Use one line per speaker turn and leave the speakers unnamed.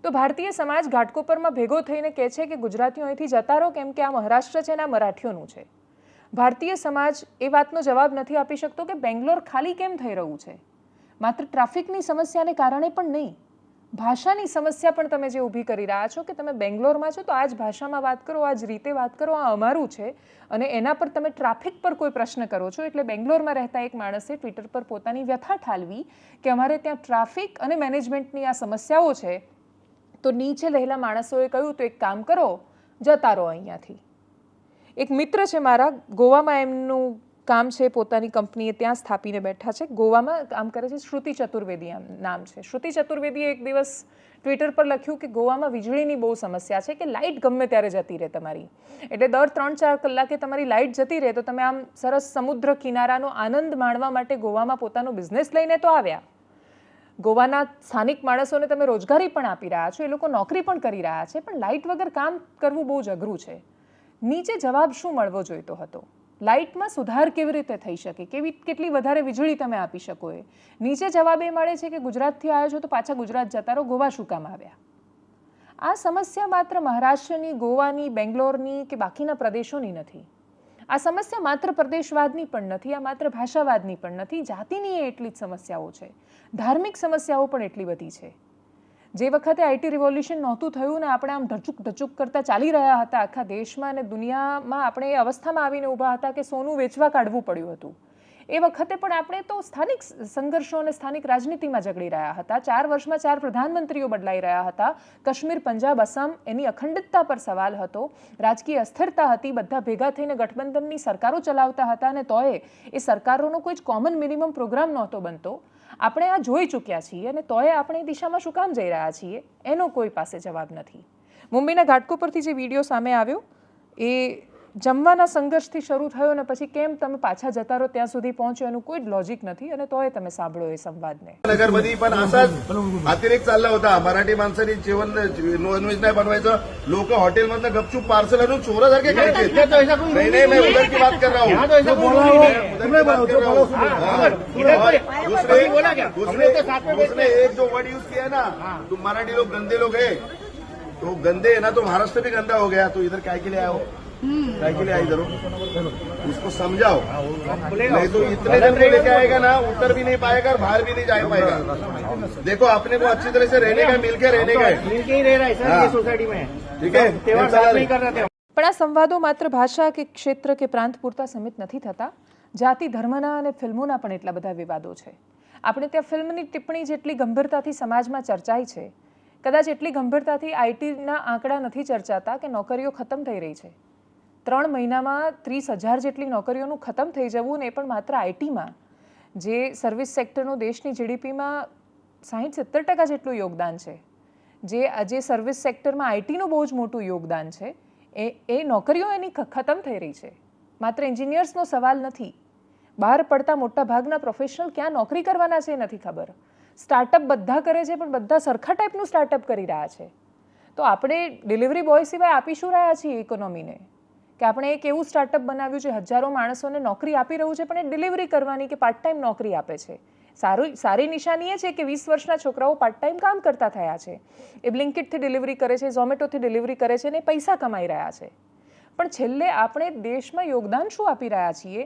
તો ભારતીય સમાજ ઘાટકોપરમાં ભેગો થઈને કહે છે કે ગુજરાતીઓ અહીંથી જતા રહો કેમ કે આ મહારાષ્ટ્ર છે ને આ મરાઠીઓનું છે. ભારતીય સમાજ એ વાતનો જવાબ નથી આપી શકતો કે બેંગ્લોર ખાલી કેમ થઈ રહ્યું છે. માત્ર ટ્રાફિકની સમસ્યાને કારણે પણ નહીં, ભાષાની સમસ્યા પણ તમે જે ઊભી કરી રહ્યા છો કે તમે બેંગ્લોરમાં છો તો આ જ ભાષામાં વાત કરો, આ જ રીતે વાત કરો, આ અમારું છે, અને એના પર તમે ટ્રાફિક પર કોઈ પ્રશ્ન કરો છો. એટલે બેંગ્લોરમાં રહેતા એક માણસે ટ્વિટર પર પોતાની વ્યથા ઠાલવી કે અમારે ત્યાં ટ્રાફિક અને મેનેજમેન્ટની આ સમસ્યાઓ છે. તો નીચે રહેલા માણસોએ કહ્યું તો એક કામ કરો, જતા રહો અહીંયાથી. એક મિત્ર છે મારા, ગોવામાં એમનું કામ છે, પોતાની કંપનીએ ત્યાં સ્થાપીને બેઠા છે, ગોવામાં કામ કરે છે. શ્રુતિ ચતુર્વેદી નામ છે. શ્રુતિ ચતુર્વેદીએ એક દિવસ ટ્વિટર પર લખ્યું કે ગોવામાં વીજળીની બહુ સમસ્યા છે, કે લાઇટ ગમે ત્યારે જતી રહે તમારી. એટલે દર 3-4 કલાકે તમારી લાઇટ જતી રહે તો તમે આમ સરસ સમુદ્ર કિનારાનો આનંદ માણવા માટે ગોવામાં પોતાનો બિઝનેસ લઈને તો આવ્યા. ગોવાના સ્થાનિક માણસોને તમે રોજગારી પણ આપી રહ્યા છો, એ લોકો નોકરી પણ કરી રહ્યા છે, પણ લાઇટ વગર કામ કરવું બહુ જ અઘરું છે. નીચે જવાબ શું મળવો જોઈતો હતો? લાઇટમાં સુધાર કેવી રીતે થઈ શકે, કેટલી વધારે વીજળી તમે આપી શકો? એ નીચે જવાબ એ મળે છે કે ગુજરાતથી આવ્યો છો તો પાછા ગુજરાત જતા રહો, ગોવા શું કામ આવ્યા? આ સમસ્યા માત્ર મહારાષ્ટ્રની, ગોવાની, બેંગ્લોરની કે બાકીના પ્રદેશોની નથી. આ સમસ્યા માત્ર પ્રદેશવાદની પણ નથી, આ માત્ર ભાષાવાદની પણ નથી, જાતિની એટલી જ સમસ્યાઓ છે. ધાર્મિક સમસ્યાઓ પણ એટલી બધી છે. જે વખતે આઈટી રિવોલ્યુશન નહોતું થયું ને આપણે આમ ઢચુક કરતા ચાલી રહ્યા હતા આખા દેશમાં અને દુનિયામાં, આપણે એ અવસ્થામાં આવીને ઊભા હતા કે સોનું વેચવા કાઢવું પડ્યું હતું. એ વખતે પણ આપણે તો સ્થાનિક સંઘર્ષો અને સ્થાનિક રાજનીતિમાં ઝઘડી રહ્યા હતા. 4 વર્ષમાં 4 પ્રધાનમંત્રીઓ બદલાઈ રહ્યા હતા. કાશ્મીર, પંજાબ, અસમ, એની અખંડિતતા પર સવાલ હતો. રાજકીય અસ્થિરતા હતી. બધા ભેગા થઈને ગઠબંધનની સરકારો ચલાવતા હતા અને તોય એ સરકારોનો કોઈ જ કોમન મિનિમમ પ્રોગ્રામ નહોતો બનતો. આપણે આ જોઈ ચૂક્યા છીએ અને તોય આપણે એ દિશામાં શું કામ જઈ રહ્યા છીએ એનો કોઈ પાસે જવાબ નથી. મુંબઈના ઘાટકોપરથી જે વિડીયો સામે આવ્યો એ જમવાના સંઘર્ષથી શરૂ થયો ને પછી કેમ તમે પાછા જતા રહો ત્યાં સુધી પહોંચ્યો એનું કોઈ જ લોજિક નથી અને તોય તમે સાંભળો એ સંવાદને.
नगरमध्ये पण असाच अतिरेक चालला होता. मराठी माणसांनी जेवण नॉनव्हेज नाही बनवायचं, लोक हॉटेलमधनं गपचूप पार्सल आणून चोरासारखे खायचे. नहीं मैं उधर की बात कर रहा हूँ. उसने एक जो वर्ड यूज किया ना, तुम मराठी लोग गंदे लोग है, तो गंदे है ना, तो महाराष्ट्र भी गंदा हो गया. तो इधर काय के लिए आया हो? काय के लिए आई इधर? उसको समझाओ, नहीं तो इतने जन को लेके आएगा ना, उतर भी नहीं पाएगा और बाहर भी नहीं जा पाएगा. देखो अपने को अच्छी तरह से रहने का, मिलकर रहने का है,
मिलके ही रह रहा है सर ये सोसाइटी में.
ठीक है.
પણ આ સંવાદો માત્ર ભાષા કે ક્ષેત્ર કે પ્રાંત પૂરતા સીમિત નથી થતા. જાતિ, ધર્મના અને ફિલ્મોના પણ એટલા બધા વિવાદો છે. આપણે ત્યાં ફિલ્મની ટિપ્પણી જેટલી ગંભીરતાથી સમાજમાં ચર્ચાઈ છે, કદાચ એટલી ગંભીરતાથી આઈટીના આંકડા નથી ચર્ચાતા કે નોકરીઓ ખતમ થઈ રહી છે. 3 મહિનામાં 30,000 જેટલી નોકરીઓનું ખતમ થઈ જવું, ને એ પણ માત્ર આઈટીમાં, જે સર્વિસ સેક્ટરનું દેશની જીડીપીમાં 60-70% જેટલું યોગદાન છે, જે સર્વિસ સેક્ટરમાં આઈટીનું બહુ જ મોટું યોગદાન છે, એ નોકરીઓ એની ખતમ થઈ રહી છે. માત્ર એન્જિનિયર્સનો સવાલ નથી. બહાર પડતા મોટા ભાગના પ્રોફેશનલ ક્યાં નોકરી કરવાના છે એ નથી ખબર. સ્ટાર્ટઅપ બધા કરે છે પણ બધા સરખા ટાઈપનું સ્ટાર્ટઅપ કરી રહ્યા છે. તો આપણે ડિલિવરી બોય સિવાય આપી શું રહ્યા છીએ ઇકોનોમીને? કે આપણે એક એવું સ્ટાર્ટઅપ બનાવ્યું છે, હજારો માણસોને નોકરી આપી રહ્યું છે, પણ એ ડિલિવરી કરવાની કે પાર્ટ ટાઈમ નોકરી આપે છે. સારી નિશાની એ છે કે 20 વર્ષના છોકરાઓ પાર્ટ ટાઈમ કામ કરતા થયા છે. એ બ્લિંકિટથી ડિલિવરી કરે છે, ઝોમેટોથી ડિલિવરી કરે છે ને પૈસા કમાઈ રહ્યા છે. પણ છેલ્લે આપણે દેશમાં યોગદાન શું આપી રહ્યા છીએ